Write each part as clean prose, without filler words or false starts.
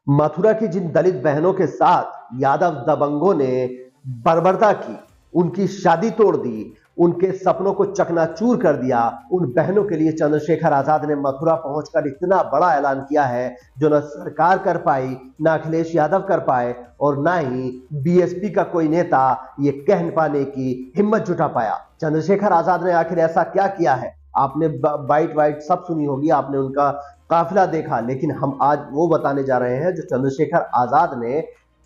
मथुरा की जिन दलित बहनों के साथ यादव दबंगों ने बर्बरता की, उनकी शादी तोड़ दी, उनके सपनों को चकनाचूर कर दिया, उन बहनों के लिए चंद्रशेखर आजाद ने मथुरा पहुंचकर इतना बड़ा ऐलान किया है जो न सरकार कर पाई, न अखिलेश यादव कर पाए और न ही बीएसपी का कोई नेता ये कह पाने की हिम्मत जुटा पाया। चंद्रशेखर आजाद ने आखिर ऐसा क्या किया है? आपने बाइट वाइट सब सुनी होगी, आपने उनका काफिला देखा, लेकिन हम आज वो बताने जा रहे हैं जो चंद्रशेखर आजाद ने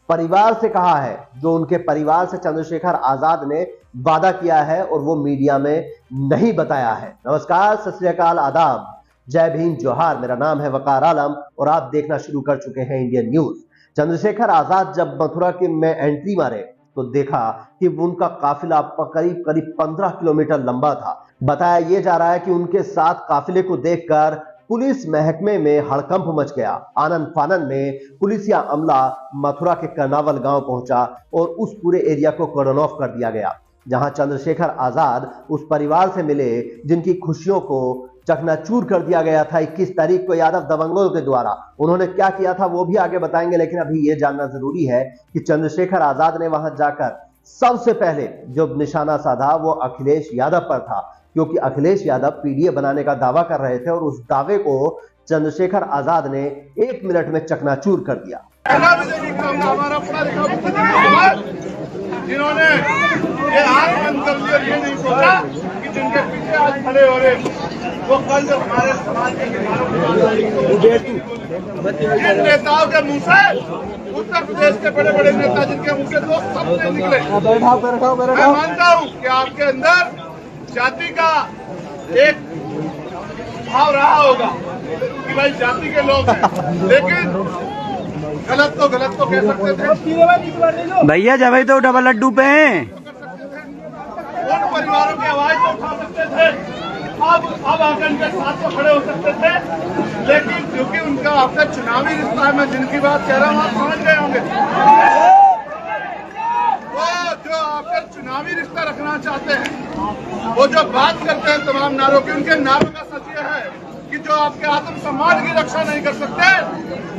परिवार से कहा है, जो उनके परिवार से चंद्रशेखर आजाद ने वादा किया है और वो मीडिया में नहीं बताया है। नमस्कार, सत श्री अकाल, आदाब, जय भीम, जोहार। मेरा नाम है वकार आलम और आप देखना शुरू कर चुके हैं इंडियन न्यूज। चंद्रशेखर आजाद जब मथुरा के में एंट्री मारे तो देखा कि उनका काफिला करीब करीब 15 किलोमीटर लंबा था। बताया यह जा रहा है कि उनके साथ काफिले को देखकर पुलिस महकमे में हड़कंप मच गया। आनन फानन में पुलिसिया अमला मथुरा के कर्नावल गांव पहुंचा और उस पूरे एरिया को कॉर्डन ऑफ कर दिया गया, जहां चंद्रशेखर आजाद उस परिवार से मिले जिनकी खुशियों को चकनाचूर कर दिया गया था 21 तारीख को यादव दबंगों के द्वारा। उन्होंने क्या किया था वो भी आगे बताएंगे, लेकिन अभी यह जानना जरूरी है कि चंद्रशेखर आजाद ने वहां जाकर सबसे पहले जो निशाना साधा वो अखिलेश यादव पर था, क्योंकि अखिलेश यादव पीडीए बनाने का दावा कर रहे थे और उस दावे को चंद्रशेखर आजाद ने 1 मिनट में चकनाचूर कर दिया। जिन्होंने ये आंख बंद कर लिया, ये नहीं सोचा कि जिनके पीछे आज खड़े हो रहे वो कल जो हमारे समाज के जिन नेताओं के मुंह से, उत्तर प्रदेश के बड़े बड़े नेता जिनके मुंह से दोस्त सबसे निकले, मैं मानता हूँ कि आपके अंदर जाति का एक भाव रहा होगा कि भाई जाति के लोग हैं, लेकिन गलत तो कह सकते थे भैया, जब तो डबल लड्डू पे उन परिवारों की आवाज तो उठा सकते थे, अब आकर इनके साथ तो खड़े हो सकते थे, लेकिन क्योंकि उनका आपका चुनावी रिश्ता है, मैं जिनकी बात कह रहा हूँ आप समझ गए होंगे, वो जो आकर चुनावी रिश्ता रखना चाहते हैं, वो जो बात करते हैं तमाम नारों की, उनके नारों का सच यह है कि जो आपके आत्मसम्मान की रक्षा नहीं कर सकते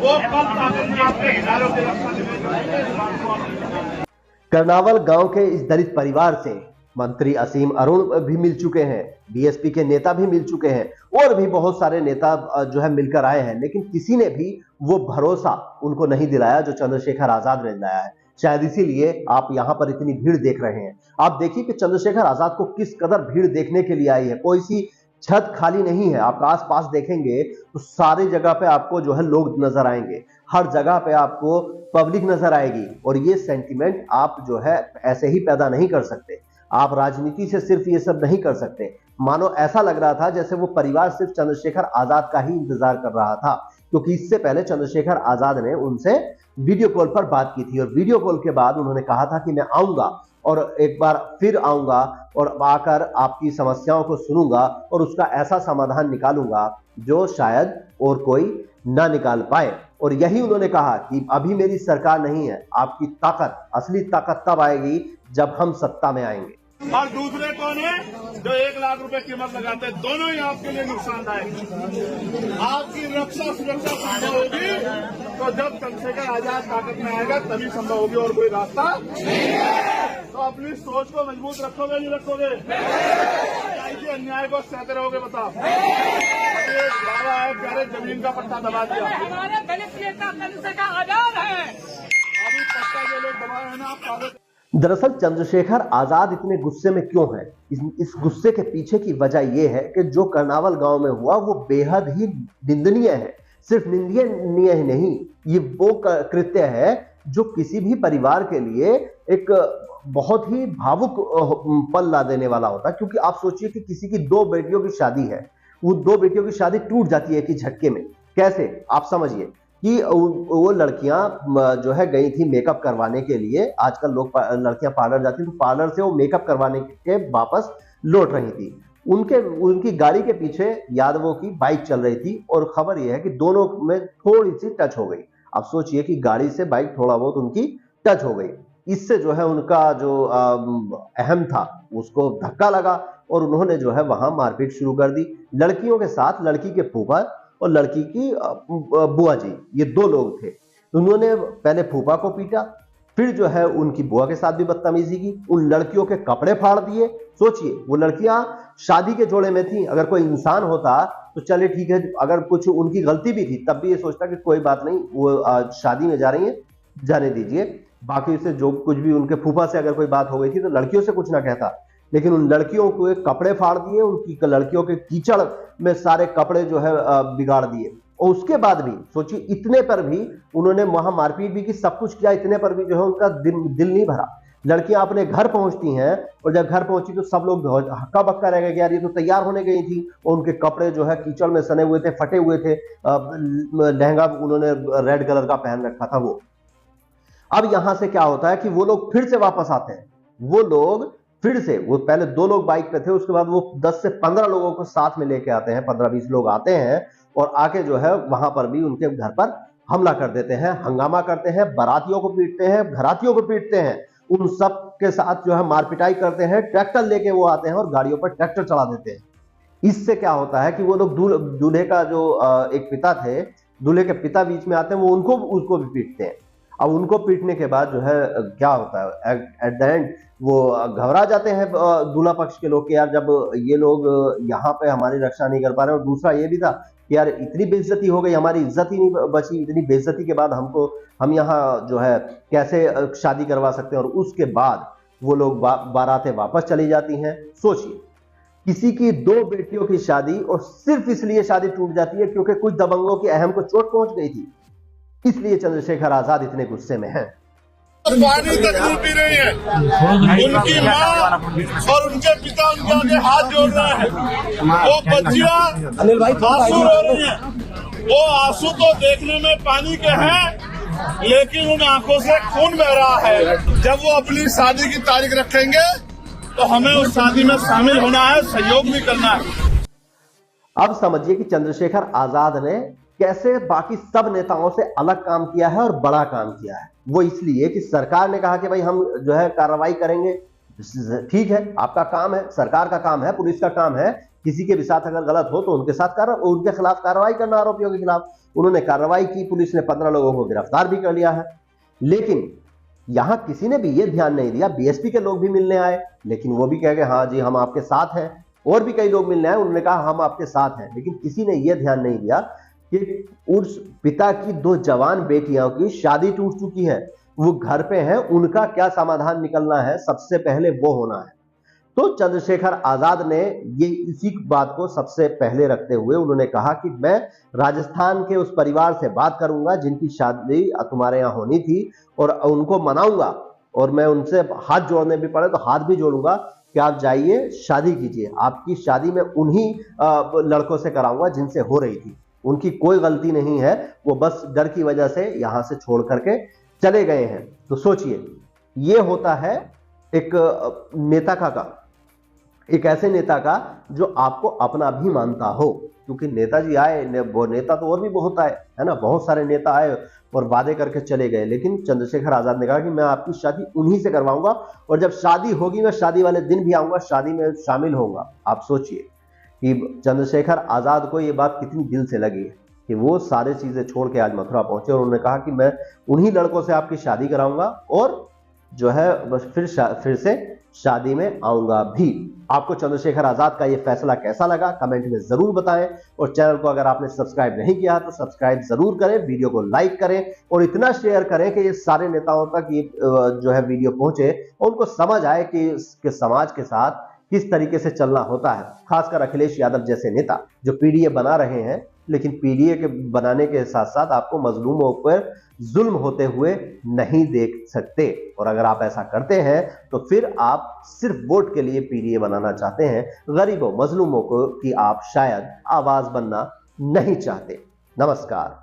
वो कल आपके नारों की रक्षा नहीं कर सकते। कर्नावल गांव के इस दलित परिवार से मंत्री असीम अरुण भी मिल चुके हैं, बीएसपी के नेता भी मिल चुके हैं और भी बहुत सारे नेता जो है मिलकर आए हैं, लेकिन किसी ने भी वो भरोसा उनको नहीं दिलाया जो चंद्रशेखर आजाद ने दिलाया है। शायद इसीलिए आप यहां पर इतनी भीड़ देख रहे हैं। आप देखिए कि चंद्रशेखर आजाद को किस कदर भीड़ देखने के लिए आई है। कोई सी छत खाली नहीं है। आप आस पास देखेंगे तो सारी जगह पे आपको जो है लोग नजर आएंगे, हर जगह पे आपको पब्लिक नजर आएगी और ये सेंटिमेंट आप जो है ऐसे ही पैदा नहीं कर सकते। आप राजनीति से सिर्फ ये सब नहीं कर सकते। मानो ऐसा लग रहा था जैसे वो परिवार सिर्फ चंद्रशेखर आजाद का ही इंतजार कर रहा था, क्योंकि इससे पहले चंद्रशेखर आजाद ने उनसे वीडियो कॉल पर बात की थी और वीडियो कॉल के बाद उन्होंने कहा था कि मैं आऊंगा और एक बार फिर आऊंगा और आकर आपकी समस्याओं को सुनूंगा और उसका ऐसा समाधान निकालूंगा जो शायद और कोई ना निकाल पाए। और यही उन्होंने कहा कि अभी मेरी सरकार नहीं है, आपकी ताकत, असली ताकत तब आएगी जब हम सत्ता में आएंगे। और दूसरे कौन है जो 1 लाख रुपए कीमत लगाते हैं, दोनों ही आपके लिए नुकसानदायक। आपकी रक्षा सुरक्षा संभव होगी तो जब चंद्रशेखर आजाद ताकत में आएगा तभी संभव होगी, और कोई रास्ता तो अपनी सोच को मजबूत रखोगे नहीं रखोगे, अन्याय को सहते रहोगे, बताओ। दावा है प्यारे जमीन का पट्टा दबा दिया, हमारे दलित नेता चंद्रशेखर आजाद है, अभी पट्टा जो लोग दबाए हैं ना आप। दरअसल चंद्रशेखर आजाद इतने गुस्से में क्यों हैं? इस गुस्से के पीछे की वजह यह है कि जो कर्नावल गांव में हुआ वो बेहद ही निंदनीय है। सिर्फ निंदनीय ही नहीं, ये वो कृत्य है जो किसी भी परिवार के लिए एक बहुत ही भावुक पल ला देने वाला होता है। क्योंकि आप सोचिए कि किसी की 2 बेटियों की शादी है, वो 2 बेटियों की शादी टूट जाती है कि झटके में। कैसे? आप समझिए कि वो लड़कियां जो है गई थी मेकअप करवाने के लिए। आजकल लोग लड़कियां पार्लर जाती हैं तो पार्लर से वो मेकअप करवाने के वापस लौट रही थी। उनकी गाड़ी के पीछे यादवों की बाइक चल रही थी और खबर यह है कि दोनों में थोड़ी सी टच हो गई। अब सोचिए कि गाड़ी से बाइक थोड़ा बहुत उनकी टच हो गई, इससे जो है उनका जो अहम था उसको धक्का लगा और उन्होंने जो है वहां मारपीट शुरू कर दी। लड़कियों के साथ लड़की के फूफा और लड़की की बुआ जी, ये 2 लोग थे। तो उन्होंने पहले फूफा को पीटा, फिर जो है उनकी बुआ के साथ भी बदतमीजी की, उन लड़कियों के कपड़े फाड़ दिए। सोचिए, वो लड़कियां शादी के जोड़े में थी। अगर कोई इंसान होता तो चले ठीक है, अगर कुछ उनकी गलती भी थी तब भी ये सोचता कि कोई बात नहीं, वो शादी में जा रही है, जाने दीजिए। बाकी से जो कुछ भी उनके फूफा से अगर कोई बात हो गई थी तो लड़कियों से कुछ ना कहता, लेकिन उन लड़कियों को कपड़े फाड़ दिए, उनकी लड़कियों के कीचड़ में सारे कपड़े जो है बिगाड़ दिए। और उसके बाद भी सोचिए, इतने पर भी उन्होंने वहां मारपीट भी की, सब कुछ किया, इतने पर भी जो है उनका दिल नहीं भरा। लड़कियां अपने घर पहुंचती हैं और जब घर पहुंची तो सब लोग हक्का बक्का रह गए कि यार ये तो तैयार होने गई थी और उनके कपड़े जो है कीचड़ में सने हुए थे, फटे हुए थे। लहंगा उन्होंने रेड कलर का पहन रखा था वो। अब यहां से क्या होता है कि वो लोग फिर से वापस आते हैं। वो लोग फिर से, वो पहले 2 लोग बाइक पे थे, उसके बाद वो 10 से 15 लोगों को साथ में लेके आते हैं, 15-20 लोग आते हैं और आके जो है वहां पर भी उनके घर पर हमला कर देते हैं, हंगामा करते हैं, बारातियों को पीटते हैं, घरातियों को पीटते हैं, उन सब के साथ जो है मारपिटाई करते हैं। ट्रैक्टर लेके वो आते हैं और गाड़ियों पर ट्रैक्टर चला देते हैं। इससे क्या होता है कि वो लोग दूल्हे का जो एक पिता थे, दूल्हे के पिता बीच में आते हैं, वो उसको भी पीटते हैं। अब उनको पीटने के बाद जो है क्या होता है, एट द एंड वो घबरा जाते हैं दूल्हा पक्ष के लोग कि यार जब ये लोग यहाँ पे हमारी रक्षा नहीं कर पा रहे। और दूसरा ये भी था कि यार इतनी बेइज्जती हो गई, हमारी इज्जत ही नहीं बची, इतनी बेइज्जती के बाद हम यहाँ जो है कैसे शादी करवा सकते हैं। और उसके बाद वो लोग बारातें वापस चली जाती हैं। सोचिए, किसी की 2 बेटियों की शादी और सिर्फ इसलिए शादी टूट जाती है क्योंकि कुछ दबंगों की अहम को चोट पहुंच गई थी। इसलिए चंद्रशेखर आजाद इतने गुस्से में हैं। पानी तक नहीं पी रही है। उनकी माँ और उनके पिता उनके आगे हाथ जोड़ रहे हैं। वो बच्चियां आंसू रो रही हैं। वो आंसू तो देखने में पानी के हैं, लेकिन उन आंखों से खून बह रहा है। जब वो अपनी शादी की तारीख रखेंगे तो हमें उस शादी में शामिल होना है, सहयोग भी करना है। अब समझिए कि चंद्रशेखर आजाद ने कैसे बाकी सब नेताओं से अलग काम किया है और बड़ा काम किया है। वो इसलिए कि सरकार ने कहा कि भाई हम जो है कार्रवाई करेंगे। ठीक है, आपका काम है, सरकार का काम है, पुलिस का काम है, किसी के भी साथ अगर गलत हो तो उनके खिलाफ कार्रवाई करना, आरोपियों के खिलाफ। उन्होंने कार्रवाई की, पुलिस ने 15 लोगों को गिरफ्तार भी कर लिया है। लेकिन यहां किसी ने भी ये ध्यान नहीं दिया, बीएसपी के लोग भी मिलने आए, लेकिन वो भी कह गए हाँ जी हम आपके साथ हैं। और भी कई लोग मिलने आए, उन्होंने कहा हम आपके साथ हैं, लेकिन किसी ने यह ध्यान नहीं दिया कि उस पिता की 2 जवान बेटियों की शादी टूट चुकी है, वो घर पे हैं, उनका क्या समाधान निकलना है, सबसे पहले वो होना है। तो चंद्रशेखर आजाद ने ये इसी बात को सबसे पहले रखते हुए उन्होंने कहा कि मैं राजस्थान के उस परिवार से बात करूंगा जिनकी शादी तुम्हारे यहाँ होनी थी और उनको मनाऊंगा, और मैं उनसे हाथ जोड़ने भी पड़े तो हाथ भी जोड़ूंगा कि आप जाइए शादी कीजिए। आपकी शादी मैं उन्हीं लड़कों से कराऊंगा जिनसे हो रही थी, उनकी कोई गलती नहीं है, वो बस डर की वजह से यहां से छोड़ करके चले गए हैं। तो सोचिए, ये होता है एक नेता का काम, एक ऐसे नेता का जो आपको अपना भी मानता हो। क्योंकि नेताजी आए, वो नेता तो और भी बहुत आए, है ना, बहुत सारे नेता आए और वादे करके चले गए, लेकिन चंद्रशेखर आजाद ने कहा कि मैं आपकी शादी उन्हीं से करवाऊंगा और जब शादी होगी मैं शादी वाले दिन भी आऊंगा, शादी में शामिल होऊंगा। आप सोचिए कि चंद्रशेखर आजाद को ये बात कितनी दिल से लगी है कि वो सारे चीजें छोड़ के आज मथुरा पहुंचे और उन्होंने कहा कि मैं उन्हीं लड़कों से आपकी शादी कराऊंगा और जो है बस फिर से शादी में आऊंगा भी। आपको चंद्रशेखर आजाद का ये फैसला कैसा लगा कमेंट में जरूर बताएं, और चैनल को अगर आपने सब्सक्राइब नहीं किया तो सब्सक्राइब जरूर करें, वीडियो को लाइक करें और इतना शेयर करें कि ये सारे नेताओं तक ये जो है वीडियो पहुंचे और उनको समझ आए कि समाज के साथ किस तरीके से चलना होता है। खासकर अखिलेश यादव जैसे नेता जो पीडीए बना रहे हैं, लेकिन पीडीए के बनाने के साथ साथ आपको मजलूमों पर जुल्म होते हुए नहीं देख सकते। और अगर आप ऐसा करते हैं तो फिर आप सिर्फ वोट के लिए पीडीए बनाना चाहते हैं, गरीबों मजलूमों को की आप शायद आवाज बनना नहीं चाहते। नमस्कार।